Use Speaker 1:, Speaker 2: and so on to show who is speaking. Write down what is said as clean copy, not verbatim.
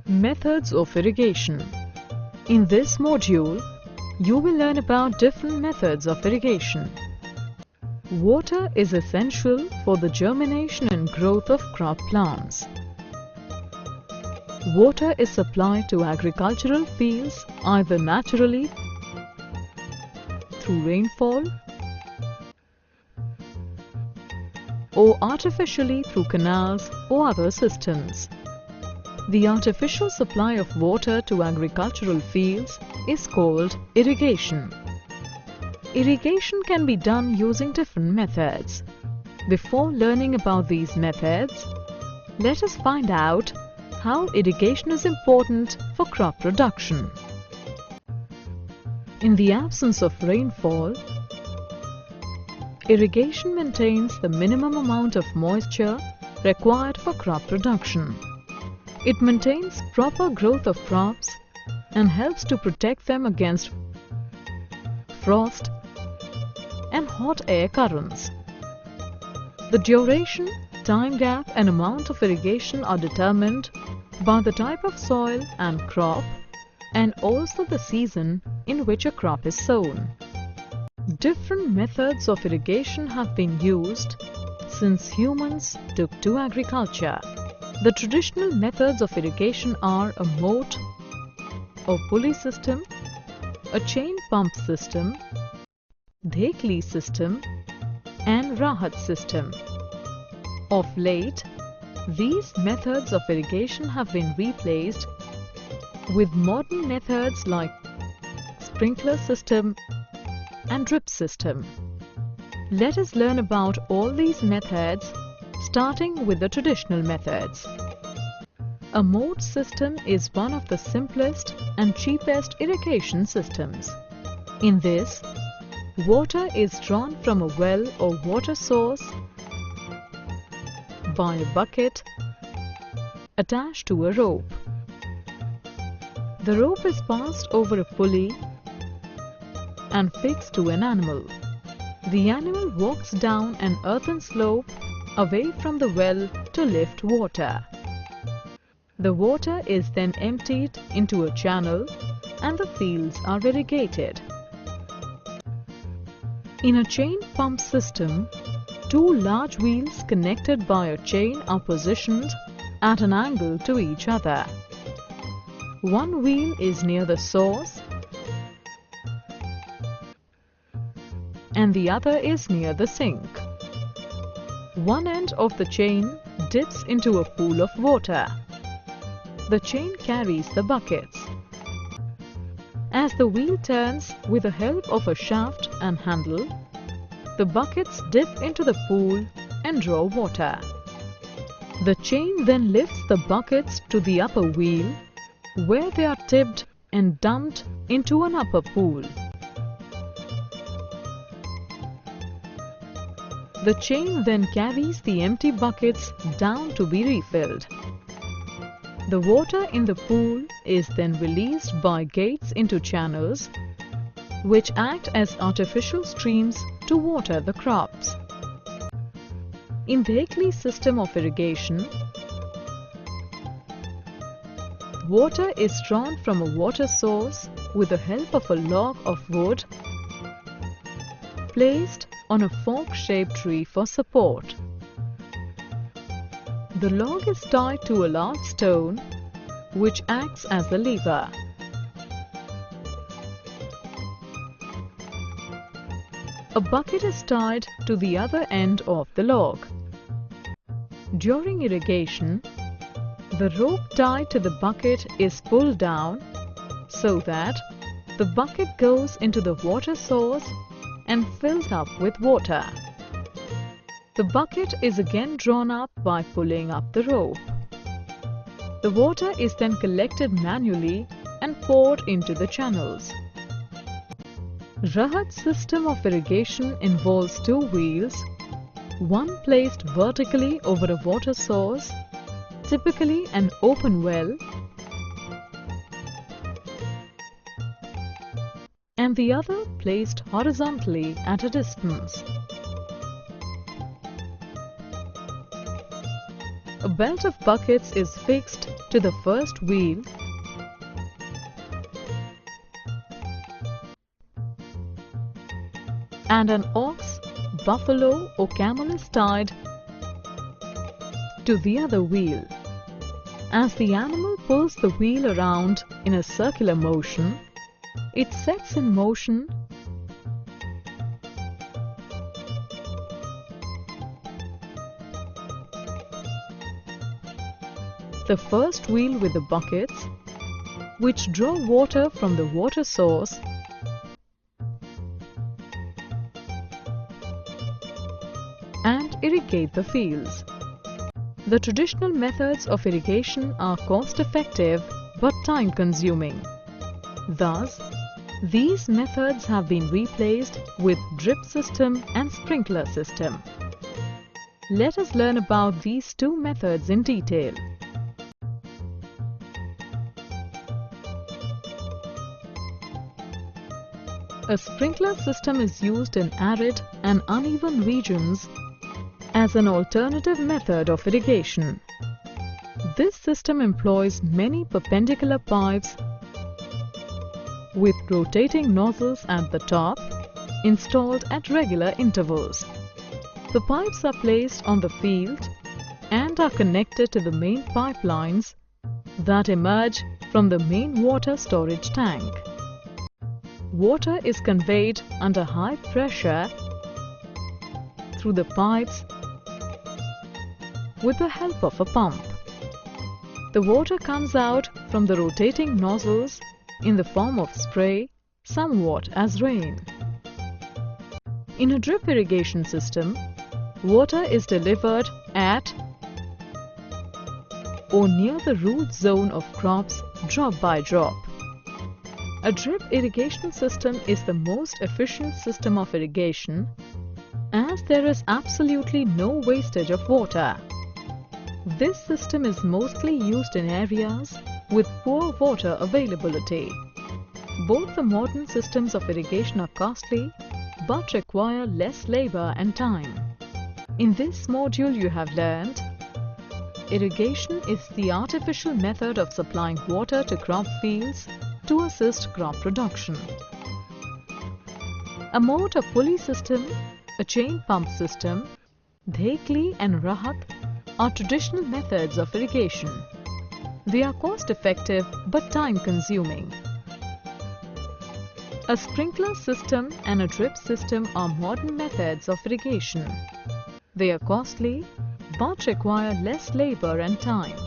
Speaker 1: Methods of irrigation. In this module, you will learn about different methods of irrigation. Water is essential for the germination and growth of crop plants. Water is supplied to agricultural fields either naturally through rainfall or artificially through canals or other systems. The artificial supply of water to agricultural fields is called irrigation. Irrigation can be done using different methods. Before learning about these methods, let us find out how irrigation is important for crop production. In the absence of rainfall, irrigation maintains the minimum amount of moisture required for crop production. It maintains proper growth of crops and helps to protect them against frost and hot air currents. The duration, time gap and amount of irrigation are determined by the type of soil and crop and also the season in which a crop is sown. Different methods of irrigation have been used since humans took to agriculture. The traditional methods of irrigation are a moat or pulley system, a chain pump system, dhekli system and rahat system. Of late, these methods of irrigation have been replaced with modern methods like sprinkler system and drip system. Let us learn about all these methods, starting with the traditional methods. A moat system is one of the simplest and cheapest irrigation systems. In this, water is drawn from a well or water source by a bucket attached to a rope. The rope is passed over a pulley and fixed to an animal. The animal walks down an earthen slope away from the well to lift water. The water is then emptied into a channel and the fields are irrigated. In a chain pump system, two large wheels connected by a chain are positioned at an angle to each other. One wheel is near the source and the other is near the sink. One end of the chain dips into a pool of water. The chain carries the buckets. As the wheel turns with the help of a shaft and handle, the buckets dip into the pool and draw water. The chain then lifts the buckets to the upper wheel, where they are tipped and dumped into an upper pool. The chain then carries the empty buckets down to be refilled. The water in the pool is then released by gates into channels, which act as artificial streams to water the crops. In the dhekli system of irrigation, water is drawn from a water source with the help of a log of wood placed on a fork-shaped tree for support. The log is tied to a large stone which acts as a lever. A bucket is tied to the other end of the log. During irrigation, the rope tied to the bucket is pulled down so that the bucket goes into the water source and fills up with water. The bucket is again drawn up by pulling up the rope. The water is then collected manually and poured into the channels. Rahat system of irrigation involves two wheels, one placed vertically over a water source, typically an open well, and the other placed horizontally at a distance. A belt of buckets is fixed to the first wheel and an ox, buffalo or camel is tied to the other wheel. As the animal pulls the wheel around in a circular motion, it sets in motion the first wheel with the buckets, which draw water from the water source and irrigate the fields. The traditional methods of irrigation are cost-effective but time-consuming. Thus, these methods have been replaced with drip system and sprinkler system. Let us learn about these two methods in detail. A sprinkler system is used in arid and uneven regions as an alternative method of irrigation. This system employs many perpendicular pipes with rotating nozzles at the top, installed at regular intervals. The pipes are placed on the field and are connected to the main pipelines that emerge from the main water storage tank. Water is conveyed under high pressure through the pipes with the help of a pump. The water comes out from the rotating nozzles in the form of spray, somewhat as rain. In a drip irrigation system, water is delivered at or near the root zone of crops drop by drop. A drip irrigation system is the most efficient system of irrigation as there is absolutely no wastage of water. This system is mostly used in areas with poor water availability. Both the modern systems of irrigation are costly but require less labor and time. In this module you have learned: irrigation is the artificial method of supplying water to crop fields to assist crop production. A motor pulley system, a chain pump system, dhekli and rahat are traditional methods of irrigation. They are cost-effective but time-consuming. A sprinkler system and a drip system are modern methods of irrigation. They are costly but require less labor and time.